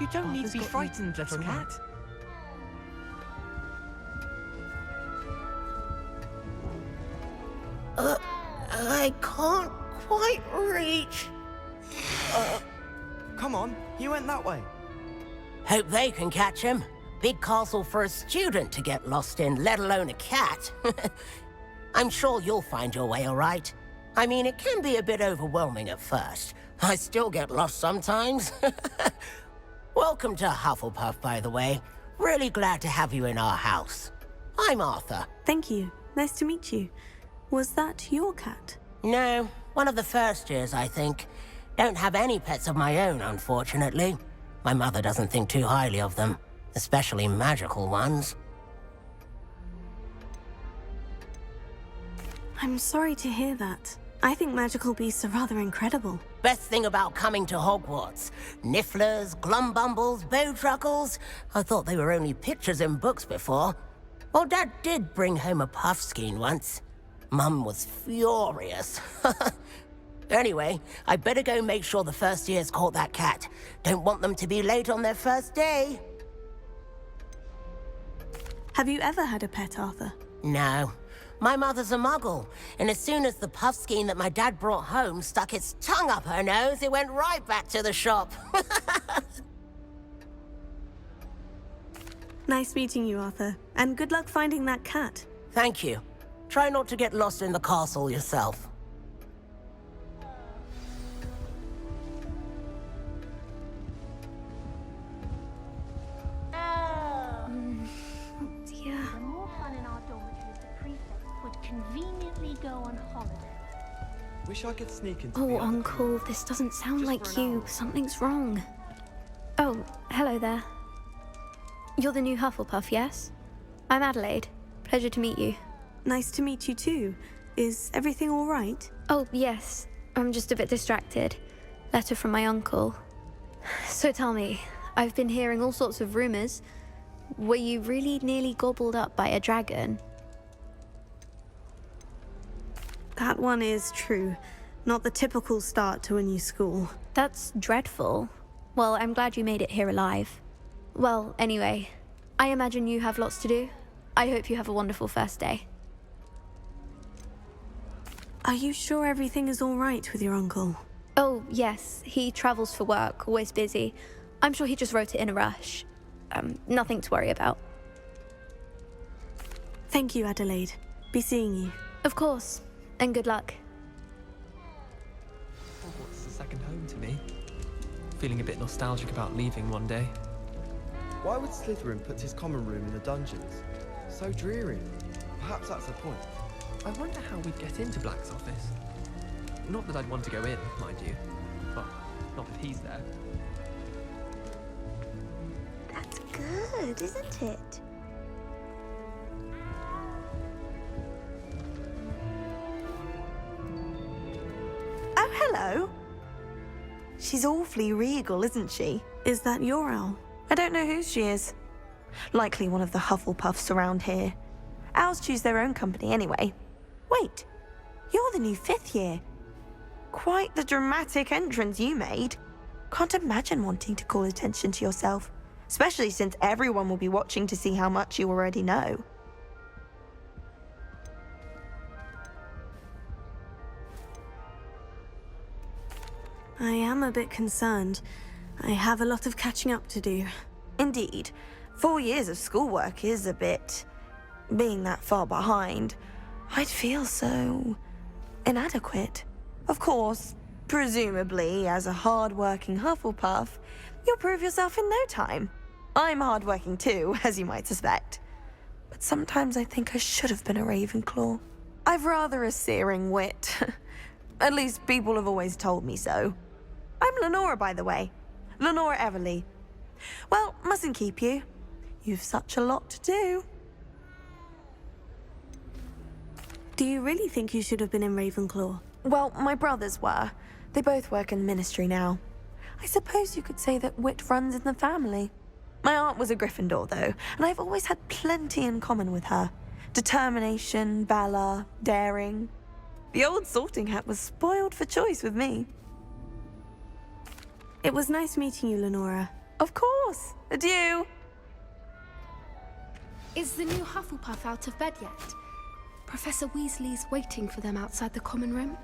You don't need to be got you frightened, little just cat. I can't quite reach. Come on, he went that way. Hope they can catch him. Big castle for a student to get lost in, let alone a cat. I'm sure you'll find your way all right. I mean, it can be a bit overwhelming at first. I still get lost sometimes. Welcome to Hufflepuff, by the way. Really glad to have you in our house. I'm Arthur. Thank you. Nice to meet you. Was that your cat? No, one of the first years, I think. Don't have any pets of my own, unfortunately. My mother doesn't think too highly of them, especially magical ones. I'm sorry to hear that. I think magical beasts are rather incredible. Best thing about coming to Hogwarts. Nifflers, glumbumbles, bowtruckles. I thought they were only pictures in books before. Well, Dad did bring home a puffskein once. Mum was furious. Anyway, I better go make sure the first years caught that cat. Don't want them to be late on their first day. Have you ever had a pet, Arthur? No. My mother's a muggle, and as soon as the puffskein that my dad brought home stuck its tongue up her nose, it went right back to the shop. Nice meeting you, Arthur. And good luck finding that cat. Thank you. Try not to get lost in the castle yourself. The more fun in our dormitories, the prefect would conveniently go on holiday. Wish I could sneak into Oh, the other Uncle, room. this doesn't sound Just like for an you. hour. Something's wrong. Oh, hello there. You're the new Hufflepuff, yes? I'm Adelaide. Pleasure to meet you. Nice to meet you too. Is everything all right? Oh, yes. I'm just a bit distracted. Letter from my uncle. So tell me, I've been hearing all sorts of rumors. Were you really nearly gobbled up by a dragon? That one is true. Not the typical start to a new school. That's dreadful. Well, I'm glad you made it here alive. Well, anyway, I imagine you have lots to do. I hope you have a wonderful first day. Are you sure everything is all right with your uncle? Oh, yes, he travels for work, always busy. I'm sure he just wrote it in a rush. Nothing to worry about. Thank you, Adelaide. Be seeing you. Of course, and good luck. Hogwarts is a second home to me. Feeling a bit nostalgic about leaving one day. Why would Slytherin put his common room in the dungeons? So dreary. Perhaps that's the point. I wonder how we'd get into Black's office. Not that I'd want to go in, mind you. Well, not that he's there. That's good, isn't it? Oh, hello. She's awfully regal, isn't she? Is that your owl? I don't know who she is. Likely one of the Hufflepuffs around here. Owls choose their own company anyway. Wait, you're the new 5th year. Quite the dramatic entrance you made. Can't imagine wanting to call attention to yourself, especially since everyone will be watching to see how much you already know. I am a bit concerned. I have a lot of catching up to do. Indeed, 4 years of schoolwork is a bit... Being that far behind, I'd feel so... inadequate. Of course, presumably, as a hard-working Hufflepuff, you'll prove yourself in no time. I'm hard-working too, as you might suspect. But sometimes I think I should have been a Ravenclaw. I've rather a searing wit. At least people have always told me so. I'm Lenora, by the way. Lenora Everly. Well, mustn't keep you. You've such a lot to do. Do you really think you should have been in Ravenclaw? Well, my brothers were. They both work in the ministry now. I suppose you could say that wit runs in the family. My aunt was a Gryffindor, though, and I've always had plenty in common with her. Determination, valor, daring. The old sorting hat was spoiled for choice with me. It was nice meeting you, Lenora. Of course. Adieu. Is the new Hufflepuff out of bed yet? Professor Weasley's waiting for them outside the common room.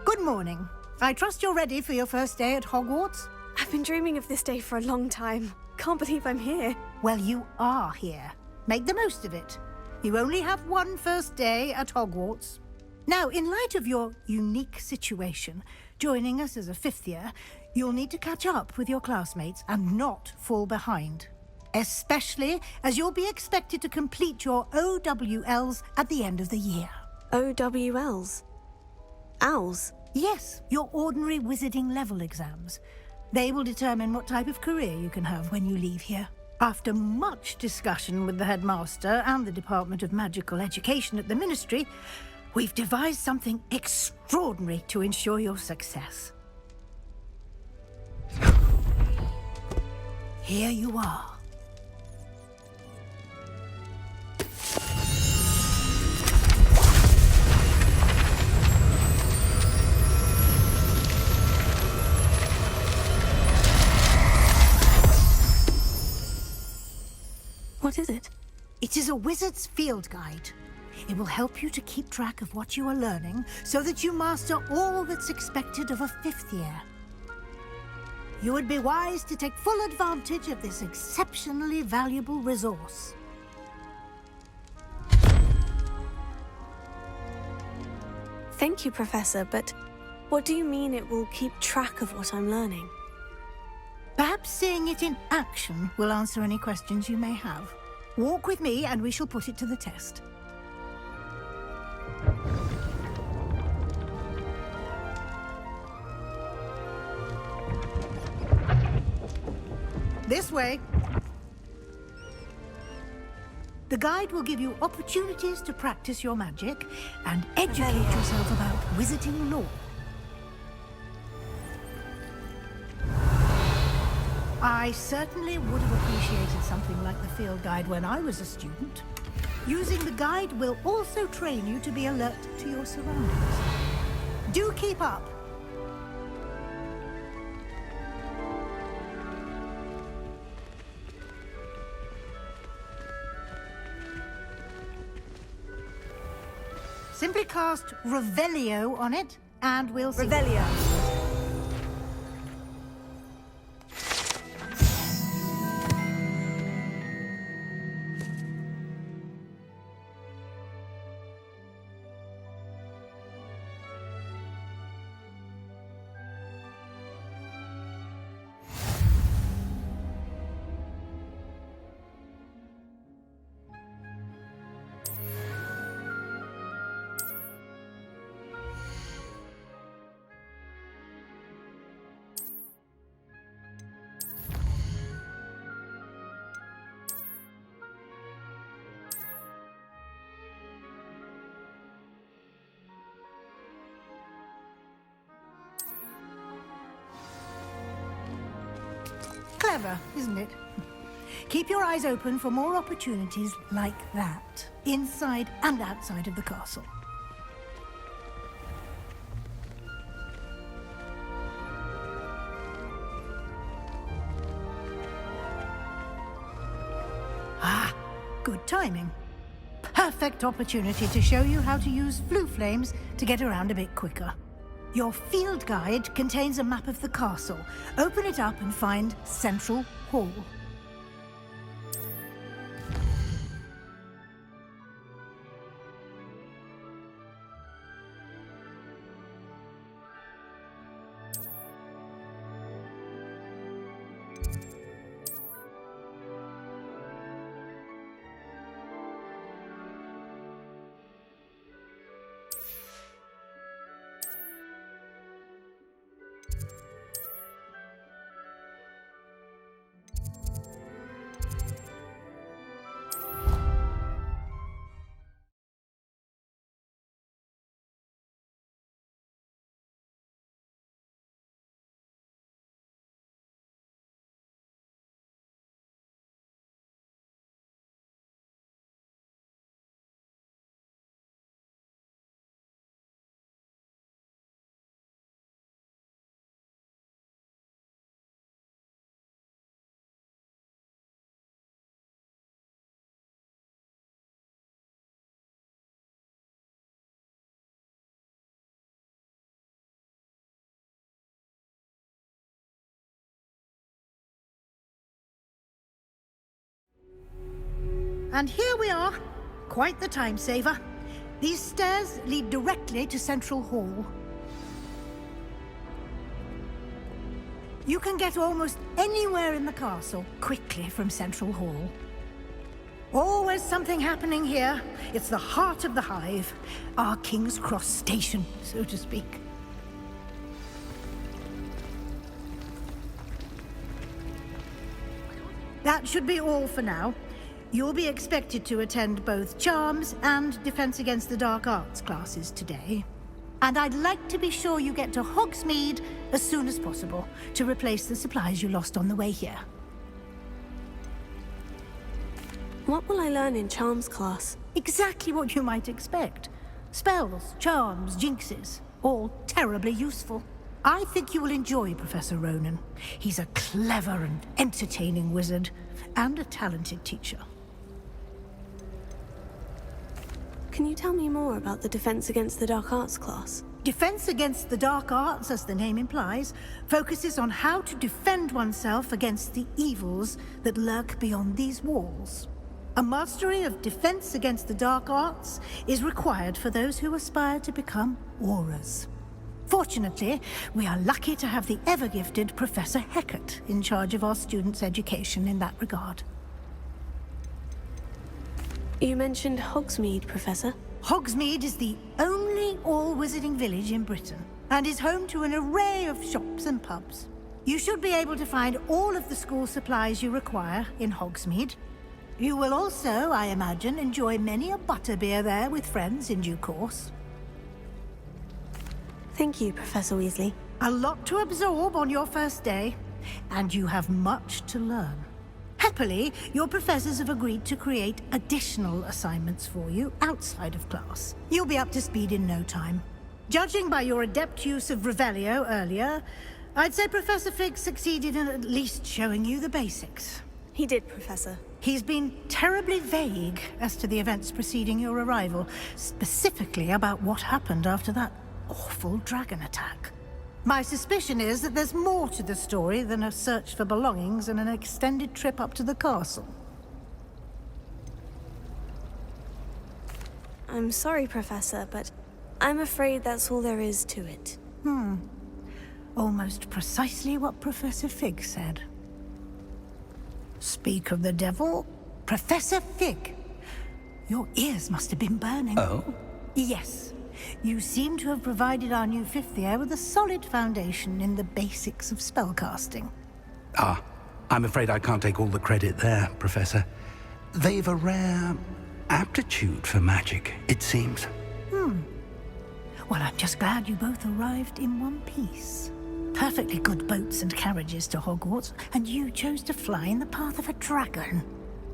Good morning. I trust you're ready for your first day at Hogwarts? I've been dreaming of this day for a long time. Can't believe I'm here. Well, you are here. Make the most of it. You only have one first day at Hogwarts. Now, in light of your unique situation, joining us as a fifth year, you'll need to catch up with your classmates and not fall behind. Especially as you'll be expected to complete your OWLs at the end of the year. OWLs? Owls? Yes, your ordinary wizarding level exams. They will determine what type of career you can have when you leave here. After much discussion with the headmaster and the Department of Magical Education at the Ministry, we've devised something extraordinary to ensure your success. Here you are. What is it? It is a wizard's field guide. It will help you to keep track of what you are learning so that you master all that's expected of a fifth year. You would be wise to take full advantage of this exceptionally valuable resource. Thank you, Professor, but what do you mean it will keep track of what I'm learning? Perhaps seeing it in action will answer any questions you may have. Walk with me and we shall put it to the test. This way. The guide will give you opportunities to practice your magic and educate yourself about wizarding lore. I certainly would have appreciated something like the field guide when I was a student. Using the guide will also train you to be alert to your surroundings. Do keep up. Simply cast Revelio on it, and we'll see. Revelio. Clever, isn't it? Keep your eyes open for more opportunities like that, inside and outside of the castle. Ah, good timing. Perfect opportunity to show you how to use flue flames to get around a bit quicker. Your field guide contains a map of the castle. Open it up and find Central Hall. And here we are. Quite the time saver. These stairs lead directly to Central Hall. You can get almost anywhere in the castle quickly from Central Hall. Always something happening here. It's the heart of the hive. Our King's Cross station, so to speak. That should be all for now. You'll be expected to attend both Charms and Defense Against the Dark Arts classes today. And I'd like to be sure you get to Hogsmeade as soon as possible to replace the supplies you lost on the way here. What will I learn in Charms class? Exactly what you might expect. Spells, charms, jinxes, all terribly useful. I think you will enjoy Professor Ronan. He's a clever and entertaining wizard, and a talented teacher. Can you tell me more about the Defense Against the Dark Arts class? Defense Against the Dark Arts, as the name implies, focuses on how to defend oneself against the evils that lurk beyond these walls. A mastery of Defense Against the Dark Arts is required for those who aspire to become Aurors. Fortunately, we are lucky to have the ever-gifted Professor Hecat in charge of our students' education in that regard. You mentioned Hogsmeade, Professor. Hogsmeade is the only all-wizarding village in Britain, and is home to an array of shops and pubs. You should be able to find all of the school supplies you require in Hogsmeade. You will also, I imagine, enjoy many a butterbeer there with friends in due course. Thank you, Professor Weasley. A lot to absorb on your first day, and you have much to learn. Happily, your professors have agreed to create additional assignments for you outside of class. You'll be up to speed in no time. Judging by your adept use of Revelio earlier, I'd say Professor Fig succeeded in at least showing you the basics. He did, Professor. He's been terribly vague as to the events preceding your arrival, specifically about what happened after that awful dragon attack. My suspicion is that there's more to the story than a search for belongings and an extended trip up to the castle. I'm sorry, Professor, but I'm afraid that's all there is to it. Almost precisely what Professor Fig said. Speak of the devil, Professor Fig. Your ears must have been burning. Oh? Yes. You seem to have provided our new fifth year with a solid foundation in the basics of spellcasting. Ah, I'm afraid I can't take all the credit there, Professor. They've a rare aptitude for magic, it seems. Well, I'm just glad you both arrived in one piece. Perfectly good boats and carriages to Hogwarts, and you chose to fly in the path of a dragon.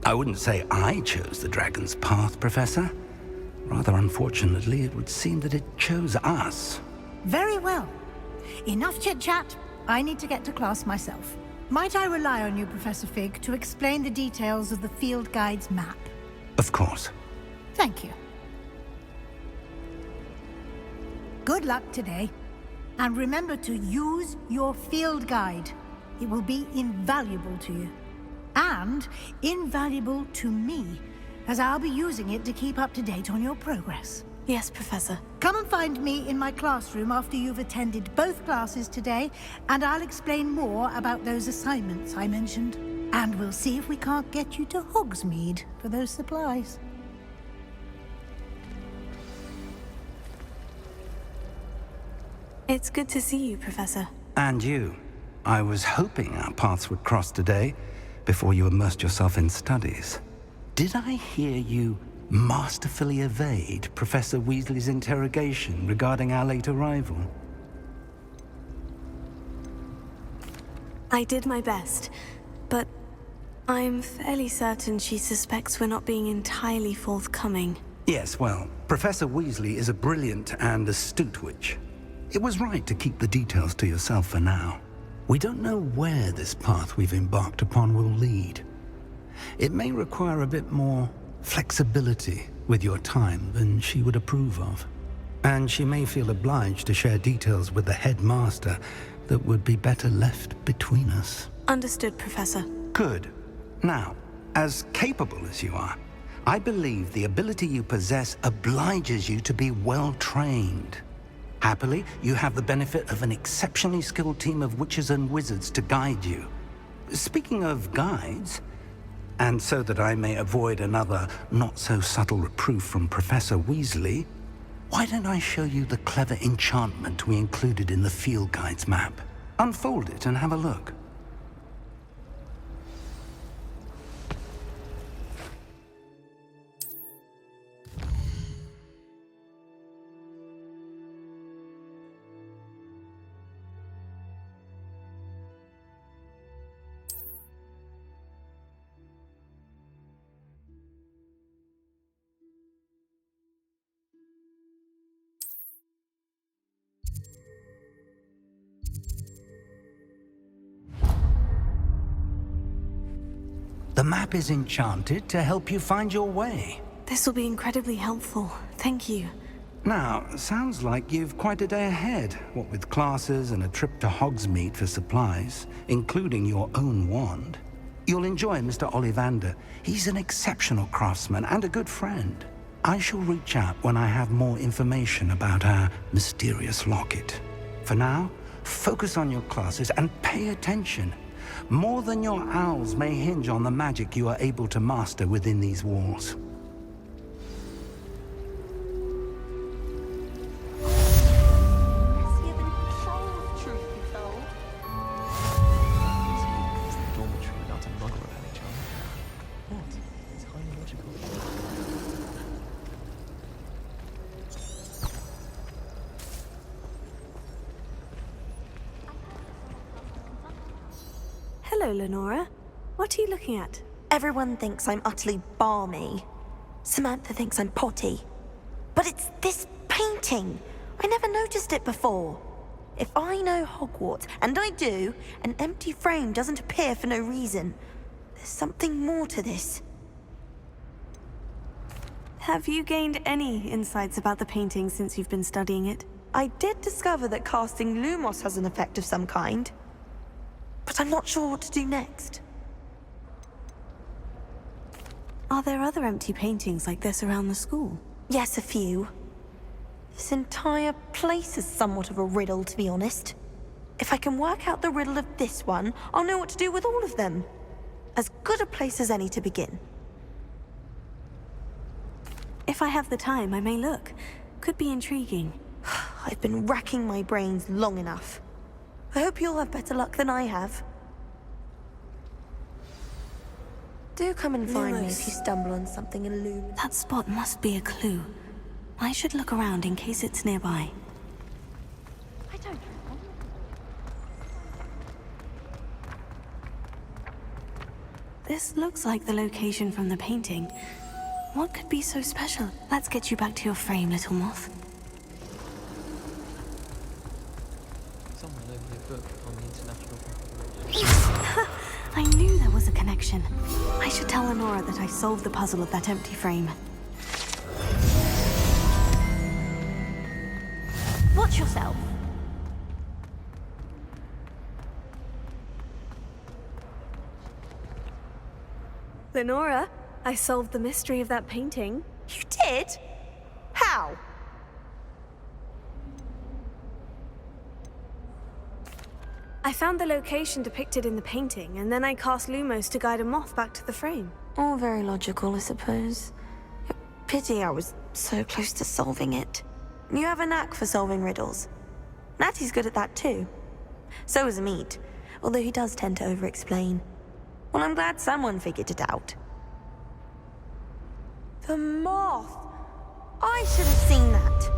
I wouldn't say I chose the dragon's path, Professor. Rather unfortunately, it would seem that it chose us. Very well. Enough chit-chat. I need to get to class myself. Might I rely on you, Professor Fig, to explain the details of the field guide's map? Of course. Thank you. Good luck today. And remember to use your field guide. It will be invaluable to you. And invaluable to me, as I'll be using it to keep up to date on your progress. Yes, Professor. Come and find me in my classroom after you've attended both classes today, and I'll explain more about those assignments I mentioned. And we'll see if we can't get you to Hogsmeade for those supplies. It's good to see you, Professor. And you. I was hoping our paths would cross today, before you immersed yourself in studies. Did I hear you masterfully evade Professor Weasley's interrogation regarding our late arrival? I did my best, but I'm fairly certain she suspects we're not being entirely forthcoming. Yes, well, Professor Weasley is a brilliant and astute witch. It was right to keep the details to yourself for now. We don't know where this path we've embarked upon will lead. It may require a bit more flexibility with your time than she would approve of. And she may feel obliged to share details with the headmaster that would be better left between us. Understood, Professor. Good. Now, as capable as you are, I believe the ability you possess obliges you to be well-trained. Happily, you have the benefit of an exceptionally skilled team of witches and wizards to guide you. Speaking of guides, and so that I may avoid another not-so-subtle reproof from Professor Weasley, why don't I show you the clever enchantment we included in the field guide's map? Unfold it and have a look. The map is enchanted to help you find your way. This will be incredibly helpful. Thank you. Now, sounds like you've quite a day ahead, what with classes and a trip to Hogsmeade for supplies, including your own wand. You'll enjoy Mr. Ollivander. He's an exceptional craftsman and a good friend. I shall reach out when I have more information about our mysterious locket. For now, focus on your classes and pay attention. More than your owls may hinge on the magic you are able to master within these walls. Messier than control, truth be told. It's the dormitory without a muggle of any charm. What? It's highly logical. Hello, Lenora. What are you looking at? Everyone thinks I'm utterly balmy. Samantha thinks I'm potty. But it's this painting. I never noticed it before. If I know Hogwarts, and I do, an empty frame doesn't appear for no reason. There's something more to this. Have you gained any insights about the painting since you've been studying it? I did discover that casting Lumos has an effect of some kind. But I'm not sure what to do next. Are there other empty paintings like this around the school? Yes, a few. This entire place is somewhat of a riddle, to be honest. If I can work out the riddle of this one, I'll know what to do with all of them. As good a place as any to begin. If I have the time, I may look. Could be intriguing. I've been racking my brains long enough. I hope you'll have better luck than I have. Do come and find me if you stumble on something illuminating. That spot must be a clue. I should look around in case it's nearby. I don't know. This looks like the location from the painting. What could be so special? Let's get you back to your frame, little moth. Someone loaned me a book on the international. I knew there was a connection. I should tell Lenora that I solved the puzzle of that empty frame. Watch yourself. Lenora, I solved the mystery of that painting. You did? How? I found the location depicted in the painting, and then I cast Lumos to guide a moth back to the frame. All very logical, I suppose. Pity I was so close to solving it. You have a knack for solving riddles. Natty's good at that too. So is Amit, although he does tend to over-explain. Well, I'm glad someone figured it out. The moth! I should have seen that.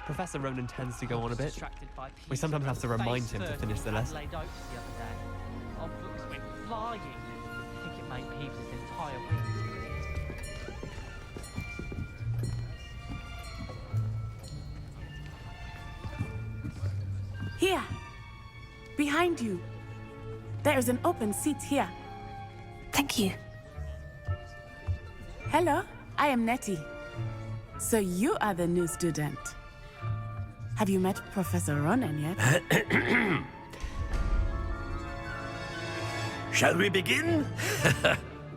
Professor Ronan tends to go on a bit. We sometimes have to remind him to finish the lesson. Our books went flying. I think it made Peeves' entire week. Here! Behind you. There is an open seat here. Thank you. Hello, I am Nettie. So you are the new student. Have you met Professor Ronan yet? Shall we begin?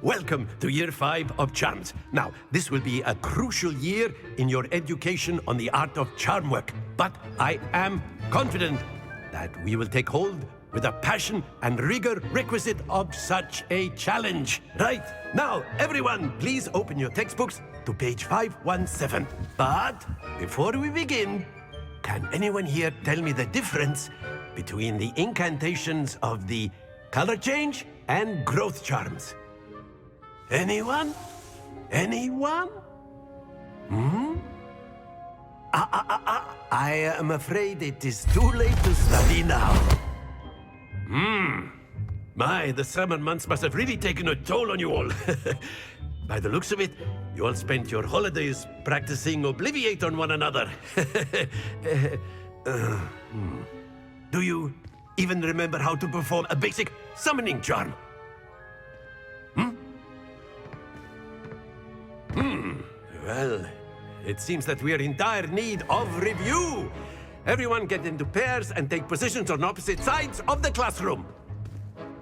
Welcome to Year 5 of Charms. Now, this will be a crucial year in your education on the art of charm work, but I am confident that we will take hold with the passion and rigor requisite of such a challenge. Right, now, everyone, please open your textbooks to page 517. But before we begin, can anyone here tell me the difference between the incantations of the color change and growth charms? Anyone? Anyone? I am afraid it is too late to study now. My, the summer months must have really taken a toll on you all. By the looks of it, you all spent your holidays practicing Obliviate on one another. Do you even remember how to perform a basic summoning charm? Well, it seems that we are in dire need of review. Everyone get into pairs and take positions on opposite sides of the classroom.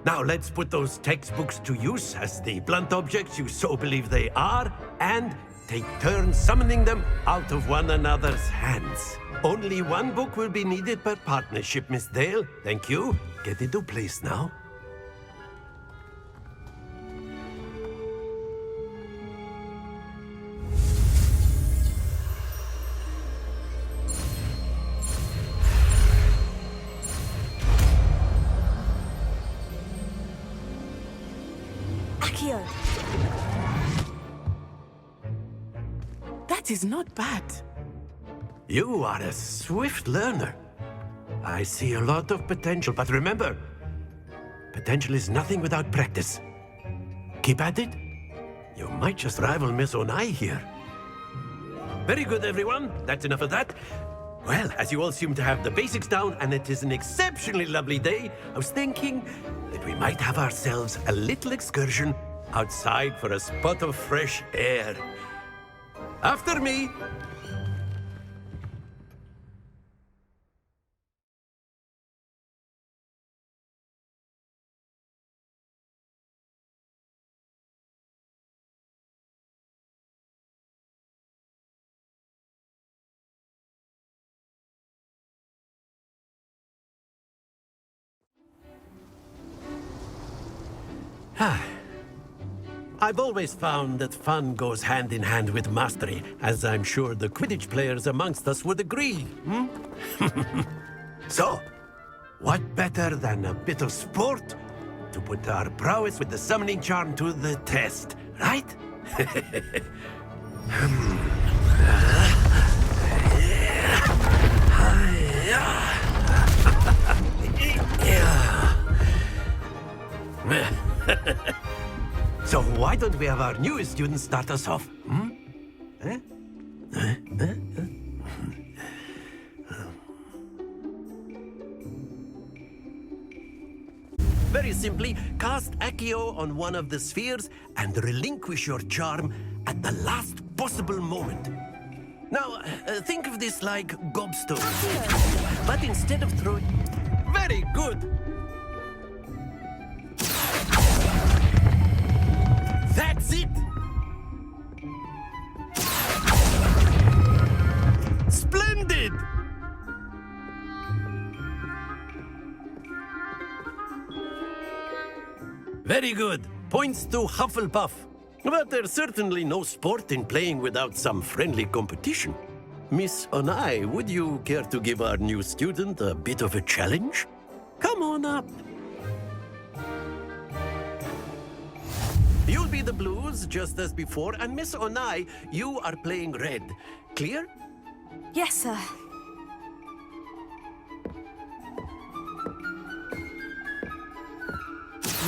Now let's put those textbooks to use as the blunt objects you so believe they are, and take turns summoning them out of one another's hands. Only one book will be needed per partnership, Miss Dale. Thank you. Get into place now. Akio! That is not bad. You are a swift learner. I see a lot of potential, but remember, potential is nothing without practice. Keep at it. You might just rival Miss Onai here. Very good, everyone. That's enough of that. Well, as you all seem to have the basics down, and it is an exceptionally lovely day, I was thinking that we might have ourselves a little excursion outside for a spot of fresh air. After me. I've always found that fun goes hand in hand with mastery, as I'm sure the Quidditch players amongst us would agree. So, what better than a bit of sport to put our prowess with the summoning charm to the test, right? So why don't we have our newest student start us off? Very simply, cast Accio on one of the spheres and relinquish your charm at the last possible moment. Now, think of this like gobstones, but instead of throwing... Very good! That's it! Splendid! Very good. Points to Hufflepuff. But there's certainly no sport in playing without some friendly competition. Miss Onai, would you care to give our new student a bit of a challenge? Come on up. You'll be the blues, just as before, and Miss Onai, you are playing red. Clear? Yes, sir.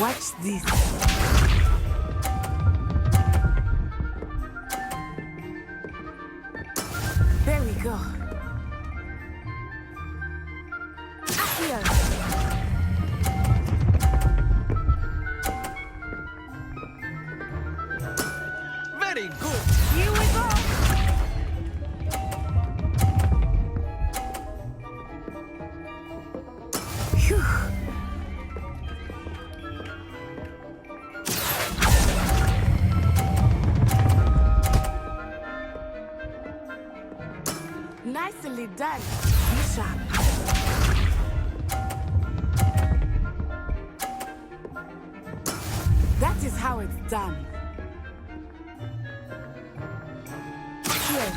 Watch this. There we go. Accio. Very good. Here we go. Phew. Nicely done. Be sharp. That is how it's done. Here.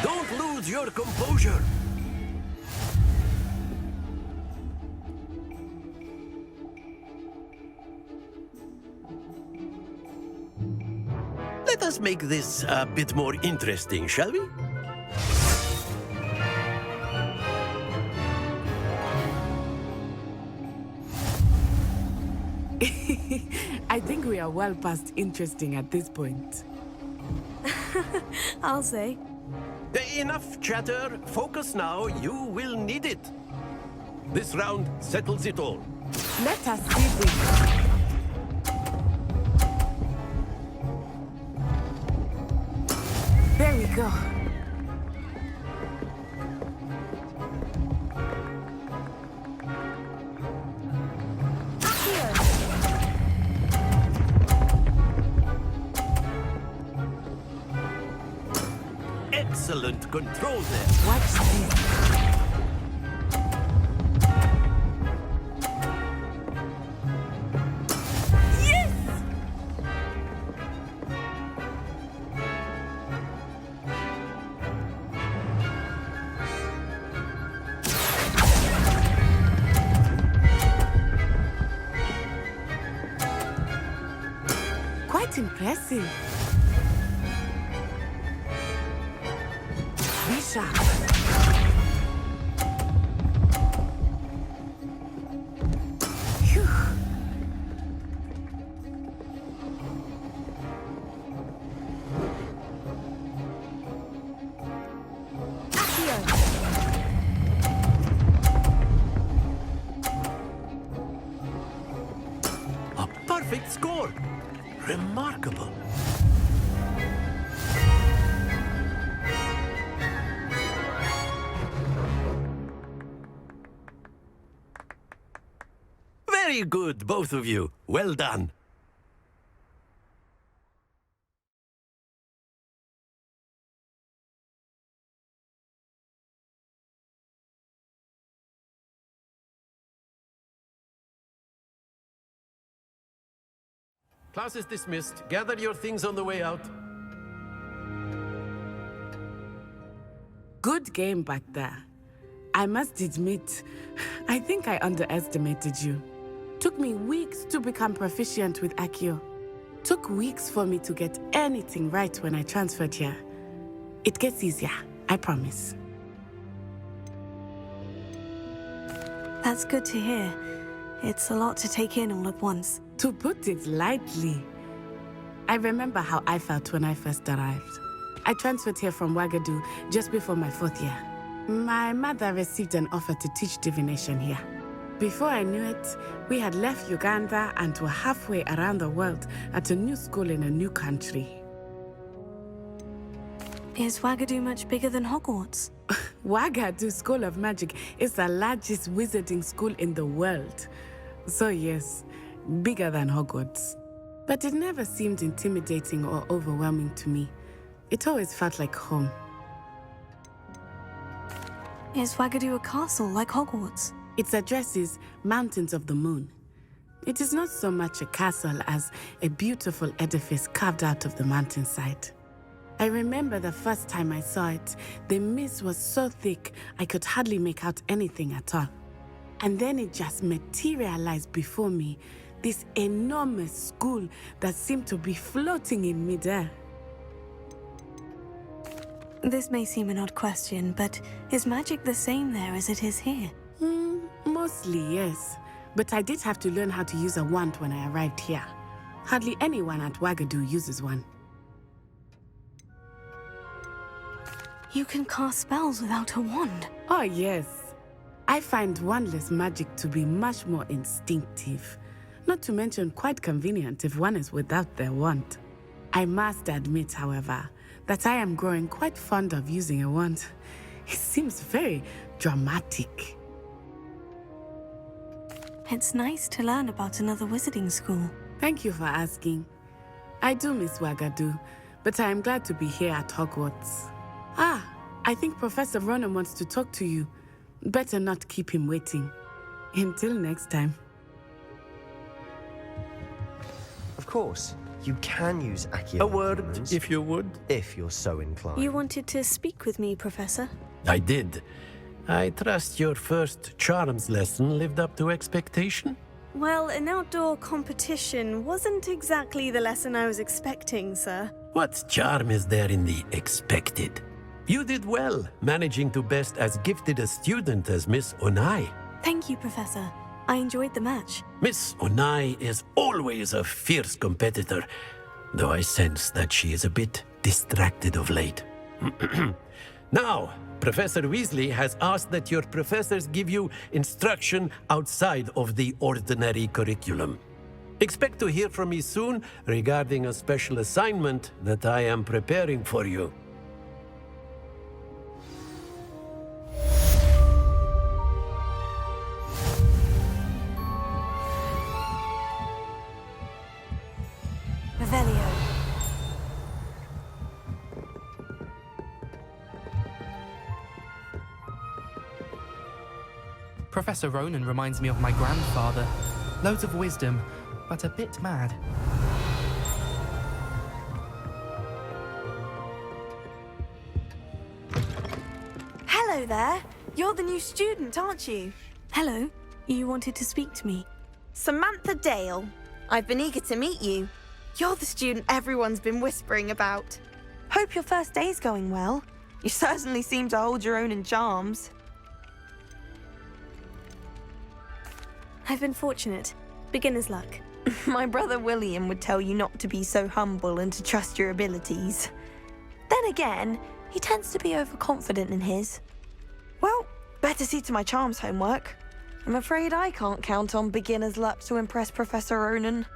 Don't lose your composure. Let us make this a bit more interesting, shall we? I think we are well past interesting at this point. I'll say. Enough chatter. Focus now. You will need it. This round settles it all. Let us see this. There we go. Excellent control there. Watch this. Yes! Quite impressive. Be sharp. Phew. Accio. A perfect score. Remarkable. Very good, both of you. Well done. Class is dismissed. Gather your things on the way out. Good game back there. I must admit, I think I underestimated you. Took me weeks to become proficient with Accio. Took weeks for me to get anything right when I transferred here. It gets easier, I promise. That's good to hear. It's a lot to take in all at once. To put it lightly, I remember how I felt when I first arrived. I transferred here from Wagadu just before my 4th year. My mother received an offer to teach divination here. Before I knew it, we had left Uganda and were halfway around the world at a new school in a new country. Is Wagadu much bigger than Hogwarts? Wagadu School of Magic is the largest wizarding school in the world. So yes, bigger than Hogwarts. But it never seemed intimidating or overwhelming to me. It always felt like home. Is Wagadu a castle like Hogwarts? Its address is Mountains of the Moon. It is not so much a castle as a beautiful edifice carved out of the mountainside. I remember the first time I saw it, the mist was so thick I could hardly make out anything at all. And then it just materialized before me, this enormous school that seemed to be floating in midair. This may seem an odd question, but is magic the same there as it is here? Mostly, yes. But I did have to learn how to use a wand when I arrived here. Hardly anyone at Wagadu uses one. You can cast spells without a wand? Oh, yes. I find wandless magic to be much more instinctive. Not to mention quite convenient if one is without their wand. I must admit, however, that I am growing quite fond of using a wand. It seems very dramatic. It's nice to learn about another wizarding school. Thank you for asking. I do miss Wagadu, but I am glad to be here at Hogwarts. I think Professor Ronan wants to talk to you. Better not keep him waiting. Until next time. Of course, you can use Accio. A word, if you would. If you're so inclined. You wanted to speak with me, Professor? I did. I trust your first charms lesson lived up to expectation? Well, an outdoor competition wasn't exactly the lesson I was expecting, sir. What charm is there in the expected? You did well, managing to best as gifted a student as Miss Onai. Thank you, Professor. I enjoyed the match. Miss Onai is always a fierce competitor, though I sense that she is a bit distracted of late. Now, Professor Weasley has asked that your professors give you instruction outside of the ordinary curriculum. Expect to hear from me soon regarding a special assignment that I am preparing for you. Revelio. Professor Ronan reminds me of my grandfather. Loads of wisdom, but a bit mad. Hello there. You're the new student, aren't you? Hello. You wanted to speak to me? Samantha Dale. I've been eager to meet you. You're the student everyone's been whispering about. Hope your first day's going well. You certainly seem to hold your own in charms. I've been fortunate. Beginner's luck. My brother William would tell you not to be so humble and to trust your abilities. Then again, he tends to be overconfident in his. Well, better see to my charms homework. I'm afraid I can't count on beginner's luck to impress Professor Ronan.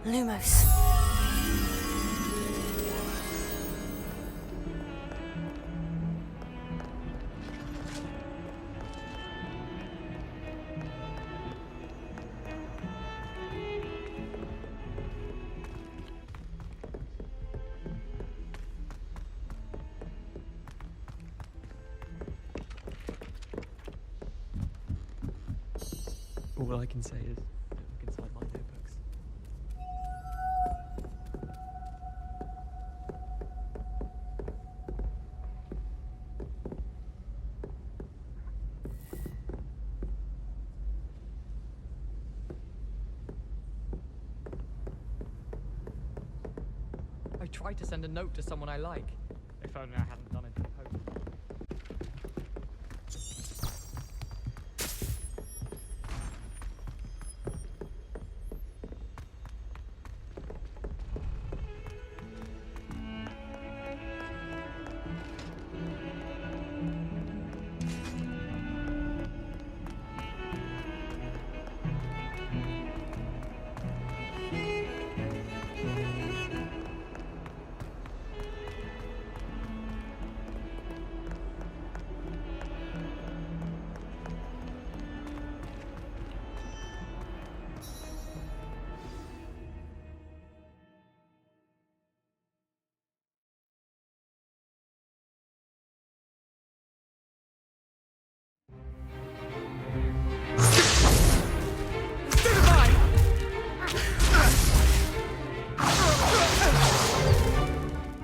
Lumos. All I can say is look inside my notebooks. I tried to send a note to someone I like. If only I hadn't done it in post.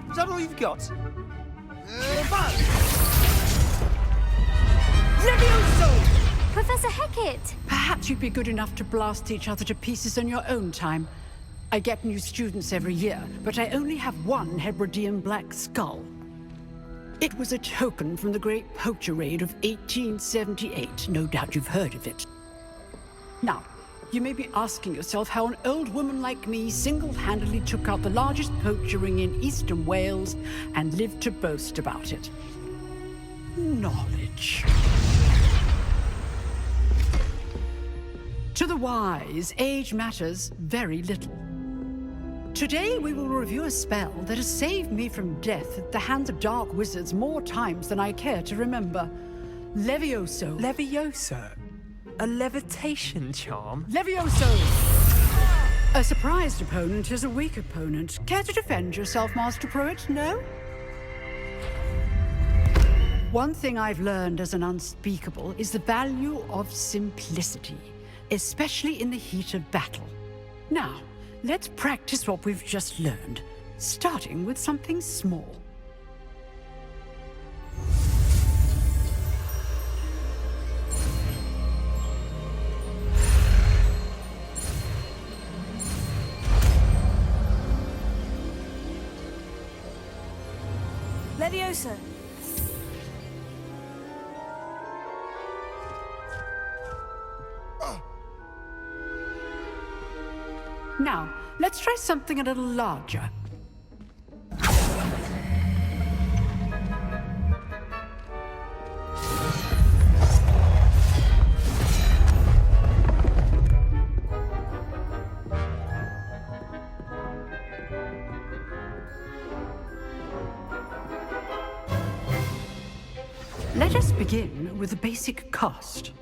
Is that all you've got? Levioso! Professor Hecat! Perhaps you'd be good enough to blast each other to pieces in your own time. I get new students every year, but I only have one Hebridean black skull. It was a token from the Great Poacher Raid of 1878. No doubt you've heard of it. Now, you may be asking yourself how an old woman like me single-handedly took out the largest poacher ring in eastern Wales and lived to boast about it. Knowledge. To the wise, age matters very little. Today we will review a spell that has saved me from death at the hands of dark wizards more times than I care to remember. Levioso. Levioso? A levitation charm? Levioso! A surprised opponent is a weak opponent. Care to defend yourself, Master Pruitt? No? One thing I've learned as an unspeakable is the value of simplicity, especially in the heat of battle. Now, let's practice what we've just learned, starting with something small. Levioso. Now, let's try something a little larger. Let us begin with the basic cast.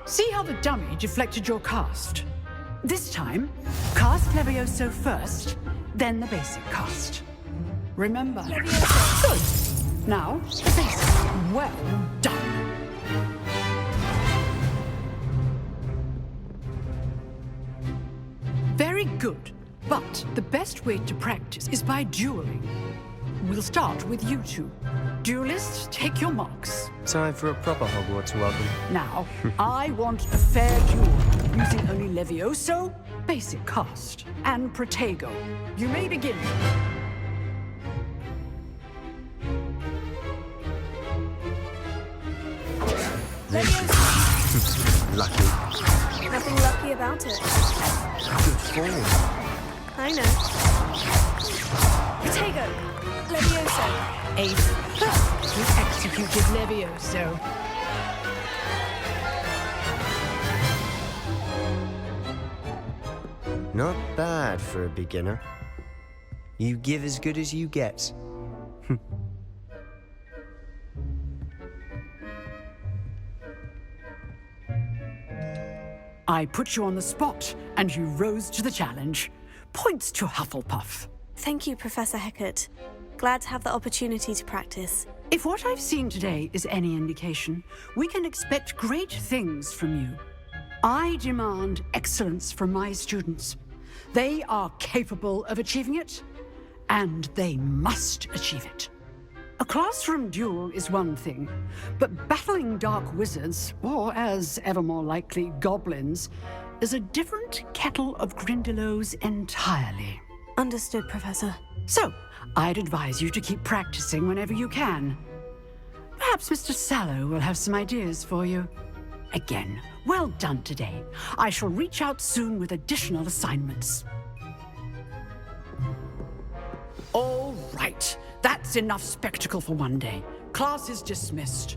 See how the dummy deflected your cast? This time, cast Levioso first, then the basic cast. Remember. Levioso. Good. Now, the basic. Well done. Very good. But the best way to practice is by dueling. We'll start with you two. Duelists, take your marks. Time for a proper Hogwarts welcome. Now, I want a fair duel, using only Levioso, basic cast, and Protego. You may begin. Lucky. Nothing lucky about it. Good form. I know. Protego. Levioso. Ace. You executed Levioso. Not bad for a beginner. You give as good as you get. I put you on the spot, and you rose to the challenge. Points to Hufflepuff. Thank you, Professor Hecat. Glad to have the opportunity to practice. If what I've seen today is any indication, we can expect great things from you. I demand excellence from my students. They are capable of achieving it, and they must achieve it. A classroom duel is one thing, but battling dark wizards, or as ever more likely, goblins, is a different kettle of Grindylows entirely. Understood, Professor. So, I'd advise you to keep practicing whenever you can. Perhaps Mr. Sallow will have some ideas for you. Again, well done today. I shall reach out soon with additional assignments. All right, that's enough spectacle for one day. Class is dismissed.